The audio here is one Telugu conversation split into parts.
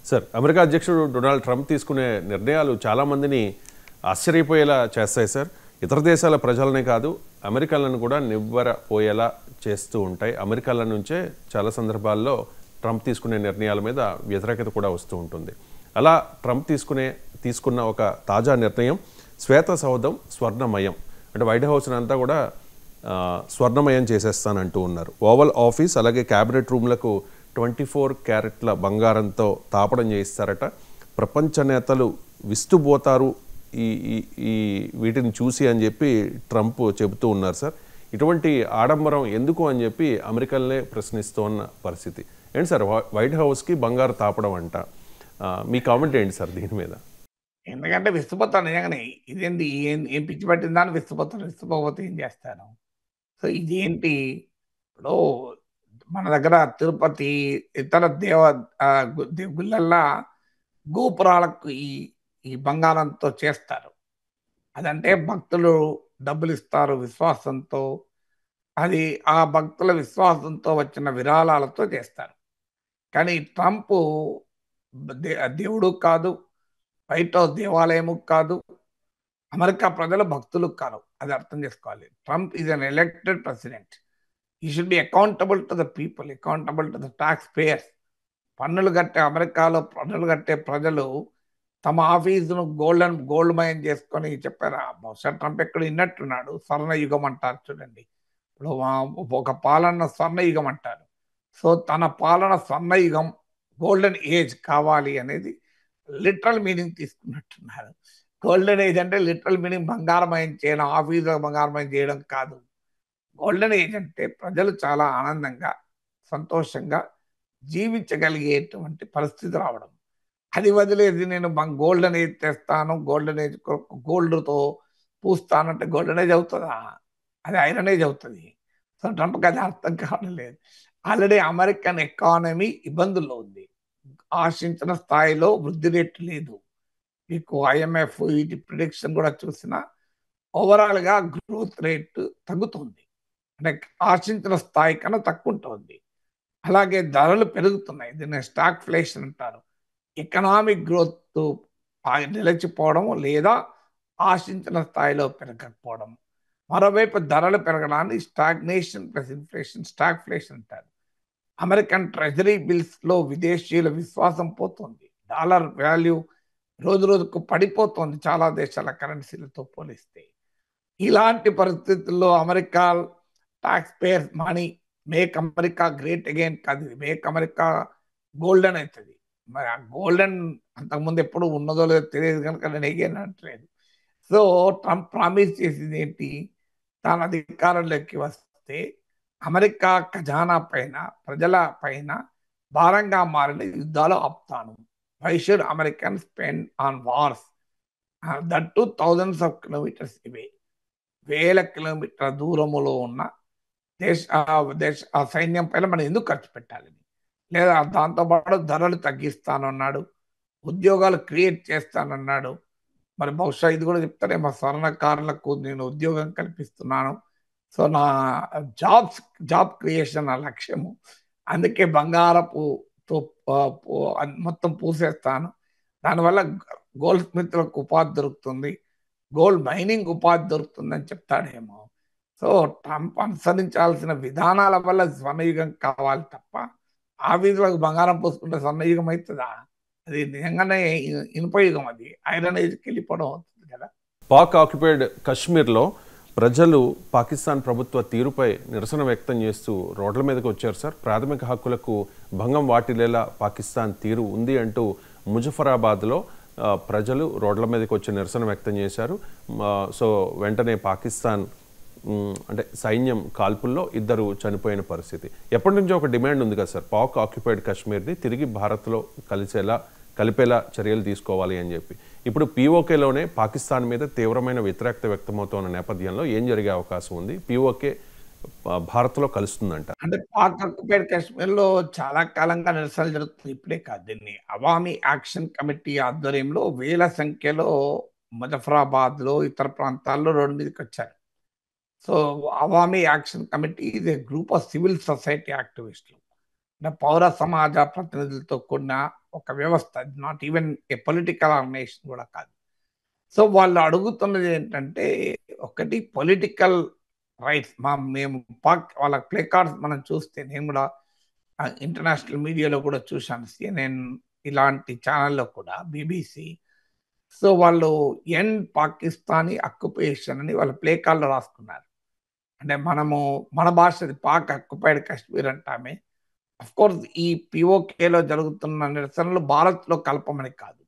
సార్, అమెరికా అధ్యక్షుడు డొనాల్డ్ ట్రంప్ తీసుకునే నిర్ణయాలు చాలామందిని ఆశ్చర్యపోయేలా చేస్తాయి సార్. ఇతర దేశాల ప్రజలనే కాదు, అమెరికన్లను కూడా నివ్వెరపోయేలా చేస్తూ ఉంటాయి. అమెరికన్ల నుంచే చాలా సందర్భాల్లో ట్రంప్ తీసుకునే నిర్ణయాల మీద వ్యతిరేకత కూడా వస్తూ ఉంటుంది. అలా ట్రంప్ తీసుకున్న ఒక తాజా నిర్ణయం శ్వేత సౌధం స్వర్ణమయం, అంటే వైట్ హౌస్ని అంతా కూడా స్వర్ణమయం చేసేస్తానంటూ ఉన్నారు. ఓవల్ ఆఫీస్ అలాగే క్యాబినెట్ రూమ్లకు 24 క్యారెట్ల బంగారంతో తాపడం చేయిస్తారట. ప్రపంచ నేతలు విస్తుపోతారు ఈ వీటిని చూసి అని చెప్పి ట్రంప్ చెబుతూ ఉన్నారు సార్. ఇటువంటి ఆడంబరం ఎందుకు అని చెప్పి అమెరికన్లే ప్రశ్నిస్తున్న పరిస్థితి. ఏంటి సార్, వైట్ హౌస్కి బంగారు తాపడం అంట, మీ కామెంట్ ఏంటి సార్ దీని మీద? ఎందుకంటే విస్తుపోతాను నిజంగానే. ఇదేంటి ఏం పిచ్చి పట్టిందా అని విస్తుపోతాను. విస్తుపోతే ఏం చేస్తాను? సో ఇదేంటి ఇప్పుడు మన దగ్గర తిరుపతి ఇతర గుళ్ళల్లా గోపురాలకు ఈ బంగారంతో చేస్తారు. అదంటే భక్తులు డబ్బులు ఇస్తారు విశ్వాసంతో. అది ఆ భక్తుల విశ్వాసంతో వచ్చిన విరాళాలతో చేస్తారు. కానీ ట్రంప్ దేవుడు కాదు, వైట్ హౌస్ దేవాలయము కాదు, అమెరికా ప్రజలు భక్తులు కాదు. అది అర్థం చేసుకోవాలి. Trump is an elected president. He should be accountable to the people, accountable to the tax payers. అమెరికాలో పన్నులు కట్టే ప్రజలు తమ ఆఫీసును గోల్డ్ మైన్ చేసుకొని చెప్పారా? బహుశా ట్రంప్ ఎక్కడ విన్నట్టున్నాడు. స్వర్ణయుగం అంటారు చూడండి. ఇప్పుడు ఒక పాలన స్వర్ణయుగం అంటారు. సో తన పాలన స్వర్ణయుగం, గోల్డెన్ ఏజ్ కావాలి అనేది లిటరల్ మీనింగ్ తీసుకున్నట్టున్నారు. గోల్డెన్ ఏజ్ అంటే లిటరల్ మీనింగ్ బంగారమయం చేయడం, ఆఫీసు బంగారమయం చేయడం కాదు. గోల్డెన్ ఏజ్ అంటే ప్రజలు చాలా ఆనందంగా సంతోషంగా జీవించగలిగేటువంటి పరిస్థితి రావడం. అది వదిలేది నేను గోల్డెన్ ఏజ్ తెస్తాను, గోల్డెన్ ఏజ్ గోల్డ్తో పూస్తానంటే గోల్డెన్ ఏజ్ అవుతుందా? అది ఐరన్ ఏజ్ అవుతుంది. సో ట్రంప్కి అది అర్థం కావడం లేదు. ఆల్రెడీ అమెరికన్ ఎకానమీ ఇబ్బందుల్లో ఉంది. ఆశించిన స్థాయిలో వృద్ధి రేటు లేదు. మీకు IMF వీటి ప్రిడిక్షన్ కూడా చూసినా ఓవరాల్గా గ్రోత్ రేట్ తగ్గుతుంది. అంటే ఆశించిన స్థాయి కన్నా తక్కువ ఉంటుంది. అలాగే ధరలు పెరుగుతున్నాయి. దీన్ని స్టాగ్ఫ్లేషన్ అంటారు. ఎకనామిక్ గ్రోత్ నిలిచిపోవడం లేదా ఆశించిన స్థాయిలో పెరగకపోవడం. మరోవైపు ధరలు పెరగడాన్ని స్టాగ్నేషన్ ప్లస్ ఇన్ఫ్లేషన్, స్టాగ్ఫ్లేషన్ అంటారు. అమెరికన్ ట్రెజరీ బిల్స్లో విదేశీయుల విశ్వాసం పోతుంది. డాలర్ వాల్యూ రోజు రోజుకు పడిపోతుంది చాలా దేశాల కరెన్సీలతో పోలిస్తే. ఇలాంటి పరిస్థితుల్లో America taxpayers money make America great again కాదు, మేక్ అమెరికా గోల్డెన్ అవుతుంది. మరి ఆ గోల్డెన్ అంతకుముందు ఎప్పుడు ఉన్నదో లేదో తెలియదు కనుక నేను ఎగైన్ అనట్లేదు. సో ట్రంప్ ప్రామిస్ చేసింది ఏంటి? తాను అధికారంలోకి వస్తే అమెరికా ఖజానా పైన, ప్రజల పైన భారంగా మారిన యుద్ధాలు ఆపుతాను. Why should American spend on wars that two thousands of kilometres away? వేల కిలోమీటర్ల దూరములో ఉన్న ఆ సైన్యం పైన మనం ఎందుకు ఖర్చు పెట్టాలని? లేదా దాంతోపాటు ధరలు తగ్గిస్తానన్నాడు, ఉద్యోగాలు క్రియేట్ చేస్తానన్నాడు. మరి బహుశా ఇది కూడా చెప్తారేమో, స్వర్ణకారులకు నేను ఉద్యోగం కల్పిస్తున్నాను. సో నా జాబ్ క్రియేషన్ నా లక్ష్యము, అందుకే బంగారపుతో మొత్తం పూసేస్తాను. దానివల్ల గోల్డ్ స్మిత్లకు ఉపాధి దొరుకుతుంది, గోల్డ్ మైనింగ్ ఉపాధి దొరుకుతుందని చెప్తాడేమో. సో ట్రంప్ అనుసరించాల్సిన విధానాల వల్ల స్వర్ణయుగం కావాలి తప్ప ఆ వీధులకు బంగారం పోసుకుంటే స్వర్ణయుగం అవుతుందా? అది నిజంగానే ఇనుపయుగం, అది ఐరన్ ఏజ్కి వెళ్ళిపోవడం అవుతుంది కదా. పాక్ ఆక్యుపైడ్ కశ్మీర్లో ప్రజలు పాకిస్తాన్ ప్రభుత్వ తీరుపై నిరసన వ్యక్తం చేస్తూ రోడ్ల మీదకి వచ్చారు సార్. ప్రాథమిక హక్కులకు భంగం వాటిల్లేలా పాకిస్తాన్ తీరు ఉంది అంటూ ముజఫరాబాద్లో ప్రజలు రోడ్ల మీదకి వచ్చి నిరసన వ్యక్తం చేశారు. సో వెంటనే పాకిస్తాన్ అంటే సైన్యం కాల్పుల్లో 2 చనిపోయిన పరిస్థితి. ఎప్పటి నుంచో ఒక డిమాండ్ ఉంది కదా సార్, పాక్ ఆక్యుపైడ్ కశ్మీర్ని తిరిగి భారత్లో కలిపేలా చర్యలు తీసుకోవాలి అని చెప్పి. ఇప్పుడు POKలోనే పాకిస్తాన్ మీద తీవ్రమైన వ్యతిరేకత వ్యక్తమవుతున్న నేపథ్యంలో ఏం జరిగే అవకాశం ఉంది? POK భారత్లో కలుస్తుందంట. అంటే పాక్ ఆక్యుపైడ్ కశ్మీర్లో చాలా కాలంగా నిరసనలు జరుగుతుంది. ఇప్పుడే కాదు, దీన్ని అవామీ యాక్షన్ కమిటీ ఆధ్వర్యంలో వేల సంఖ్యలో ముజఫరాబాద్లో ఇతర ప్రాంతాల్లో రోడ్డు మీదకి వచ్చారు. సో అవామీ యాక్షన్ కమిటీ ఇది గ్రూప్ ఆఫ్ సివిల్ సొసైటీ యాక్టివిస్టులు. అంటే పౌర సమాజ ప్రతినిధులతో కూడిన ఒక వ్యవస్థ, not even a political organization కూడా కాదు. సో వాళ్ళు అడుగుతున్నది ఏంటంటే, ఒకటి పొలిటికల్ రైట్స్. మేము వాళ్ళ ప్లే కార్డ్స్ మనం చూస్తే, నేను కూడా ఇంటర్నేషనల్ మీడియాలో కూడా చూశాను, సిఎన్ఎన్ ఇలాంటి ఛానల్లో కూడా, బీబీసీ. సో వాళ్ళు ఎండ్ పాకిస్తానీ అక్యుపేషన్ అని వాళ్ళ ప్లే కార్డులో రాసుకున్నారు. అంటే మన భాషది పాక్ అక్యుపైడ్ కాశ్మీర్ అంటామే. అఫ్ కోర్స్ ఈ పిఓకేలో జరుగుతున్న నిరసనలు భారత్లో కలపమని కాదు,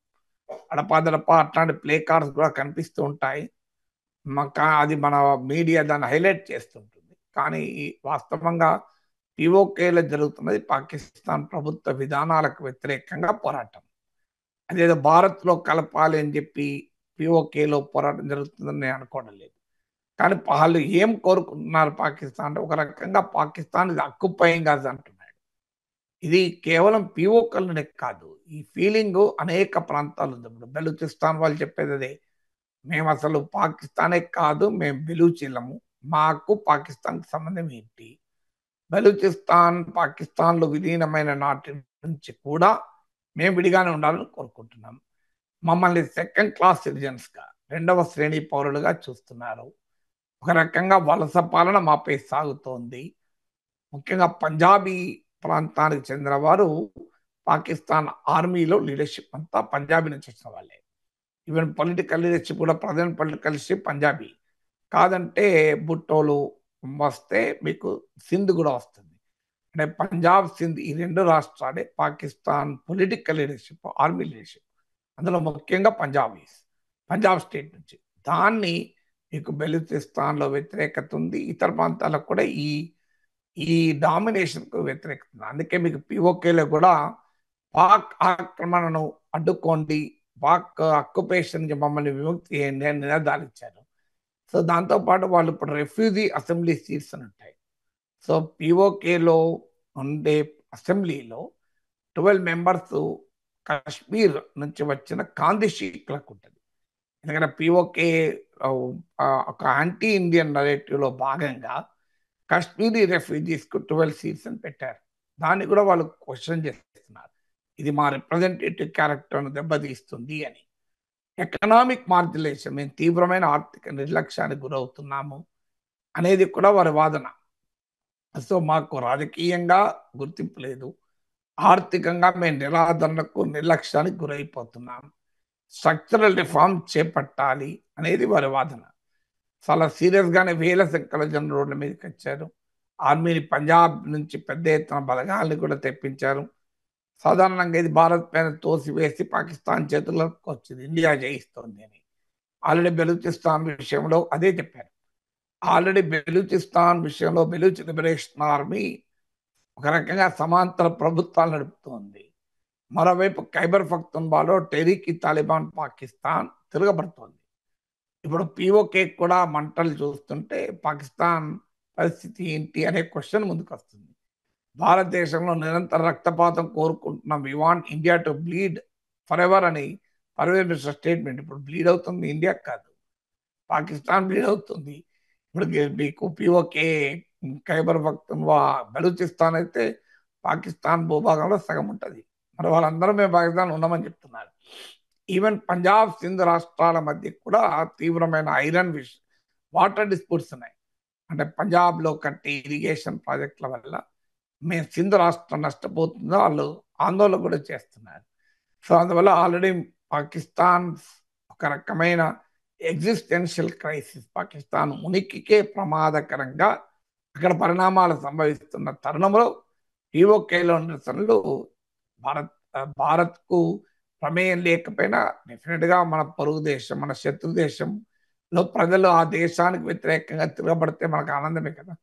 అడపాదడపా అట్లాంటి ప్లే కార్డ్స్ కూడా కనిపిస్తూ ఉంటాయి. అది మన మీడియా దాన్ని హైలైట్ చేస్తుంటుంది. కానీ వాస్తవంగా పిఓకేలో జరుగుతున్నది పాకిస్తాన్ ప్రభుత్వ విధానాలకు వ్యతిరేకంగా పోరాటం. అదేదో భారత్లో కలపాలి అని చెప్పి పిఓకేలో పోరాటం జరుగుతుందని నేను అనుకోవడం లేదు. కానీ వాళ్ళు ఏం కోరుకుంటున్నారు పాకిస్తాన్ అంటే, ఒక రకంగా పాకిస్తాన్ ఇది అక్యుపైయింగ్ అస్ అంటున్నాడు. ఇది కేవలం పిఓకేలనే కాదు, ఈ ఫీలింగ్ అనేక ప్రాంతాలు ఉంది. ఇప్పుడు బెలూచిస్తాన్ వాళ్ళు చెప్పేది అదే, మేము అసలు పాకిస్తానే కాదు, మేము బెలూచీలము, మాకు పాకిస్తాన్కి సంబంధం ఏంటి? బెలూచిస్తాన్ పాకిస్తాన్లో విలీనమైన నాటి నుంచి కూడా మేము విడిగానే ఉండాలని కోరుకుంటున్నాం. మమ్మల్ని సెకండ్ క్లాస్ సిటిజన్స్గా, రెండవ శ్రేణి పౌరులుగా చూస్తున్నారు. ఒక రకంగా వలస పాలన మాపై సాగుతోంది. ముఖ్యంగా పంజాబీ ప్రాంతానికి చెందిన వారు పాకిస్తాన్ ఆర్మీలో లీడర్షిప్ అంతా పంజాబీ నుంచి వచ్చిన వాళ్ళే. ఈవెన్ పొలిటికల్ లీడర్షిప్ కూడా, ప్రజెంట్ పొలిటికల్ లీడర్షిప్ పంజాబీ. కాదంటే భుట్టోలు వస్తే మీకు సింధ్ కూడా వస్తుంది. అంటే పంజాబ్, సింధ్ ఈ రెండు రాష్ట్రాలే Pakistan political leadership, army leadership. అందులో ముఖ్యంగా పంజాబ్ స్టేట్ నుంచి. దాన్ని మీకు బెలూచిస్తాన్లో వ్యతిరేకత ఉంది, ఇతర ప్రాంతాలకు కూడా ఈ డామినేషన్కు వ్యతిరేకత ఉంది. అందుకే మీకు పిఓకేలో కూడా పాక్ ఆక్రమణను అడ్డుకోండి, పాక్ అక్యుపేషన్ మమ్మల్ని విముక్తి చేయండి అని నినాదాలు ఇచ్చారు. సో దాంతోపాటు వాళ్ళు ఇప్పుడు రెఫ్యూజీ అసెంబ్లీ సీట్స్ అని ఉంటాయి. సో పిఓకేలో ఉండే అసెంబ్లీలో 12 మెంబర్స్ కాశ్మీర్ నుంచి వచ్చిన కాందిశీకులకు ఉంటుంది. ఎందుకంటే పిఓకే ఒక యాంటీ ఇండియన్ నరేటివ్లో భాగంగా కాశ్మీరీ రెఫ్యూజీస్కు 12 సీట్స్ అని పెట్టారు. దాన్ని కూడా వాళ్ళు క్వశ్చన్ చేస్తున్నారు, ఇది మా రిప్రజెంటేటివ్ క్యారెక్టర్ను దెబ్బతీస్తుంది అని. ఎకనామిక్ మార్జిలేషన్, మేము తీవ్రమైన ఆర్థిక నిర్లక్ష్యానికి గురవుతున్నాము అనేది కూడా వారి వాదన. సో మాకు రాజకీయంగా గుర్తింపు లేదు, ఆర్థికంగా మేము నిరాదరణకు, నిర్లక్ష్యానికి గురైపోతున్నాం, స్ట్రక్చరల్ రిఫార్మ్ చేపట్టాలి అనేది వారి వాదన. చాలా సీరియస్గానే వేల సంఖ్యల జనం రోడ్ల మీదకి వచ్చారు. ఆర్మీని పంజాబ్ నుంచి పెద్ద ఎత్తున బలగాల్ని కూడా తెప్పించారు. సాధారణంగా ఇది భారత్ పైన తోసివేసి పాకిస్తాన్ చేతుల్లోకి వచ్చింది, ఇండియా జయిస్తోంది అని. ఆల్రెడీ బెలూచిస్తాన్ విషయంలో అదే చెప్పారు. ఆల్రెడీ బెలూచిస్తాన్ విషయంలో బెలూచ్ లిబరేషన్ ఆర్మీ ఒక రకంగా సమాంతర ప్రభుత్వాలు నడుపుతోంది. మరోవైపు ఖైబర్ పఖ్తూన్ఖ్వాలో టెహ్రీక్ ఈ తాలిబాన్ పాకిస్తాన్ తిరగబడుతోంది. ఇప్పుడు పిఓకే కూడా మంటలు చూస్తుంటే పాకిస్తాన్ పరిస్థితి ఏంటి అనే క్వశ్చన్ ముందుకు వస్తుంది. భారతదేశంలో నిరంతర రక్తపాతం కోరుకుంటున్నాం, we want India to bleed forever అని పర్వేజ్ మినిస్టర్ స్టేట్మెంట్. ఇప్పుడు బ్లీడ్ అవుతుంది ఇండియా కాదు, పాకిస్తాన్ బ్లీడ్ అవుతుంది. ఇప్పుడు మీకు పిఓకే ఖైబర్ పఖ్తూన్ఖ్వా బలూచిస్తాన్ అయితే పాకిస్తాన్ భూభాగంలో సగం ఉంటుంది. మరి వాళ్ళందరూ మేము పాకిస్తాన్ ఉన్నామని చెప్తున్నారు. ఈవెన్ పంజాబ్, సింధ్ రాష్ట్రాల మధ్య కూడా తీవ్రమైన ఐరన్ వాటర్ డిస్ప్యూట్స్ ఉన్నాయి. అంటే పంజాబ్లో కట్టే ఇరిగేషన్ ప్రాజెక్టుల వల్ల మేము సింధ్ రాష్ట్రం నష్టపోతుందో వాళ్ళు ఆందోళన కూడా చేస్తున్నారు. సో అందువల్ల ఆల్రెడీ పాకిస్తాన్ ఒక రకమైన ఎగ్జిస్టెన్షియల్ క్రైసిస్, పాకిస్తాన్ ఉనికికే ప్రమాదకరంగా అక్కడ పరిణామాలు సంభవిస్తున్న తరుణంలో పిఓకేలో నిరసనలు భారత్కు ప్రమేయం లేకపోయినా డెఫినెట్గా మన పొరుగు దేశం, మన శత్రు దేశంలో ప్రజలు ఆ దేశానికి వ్యతిరేకంగా తిరగబడితే మనకు ఆనందమే కదా.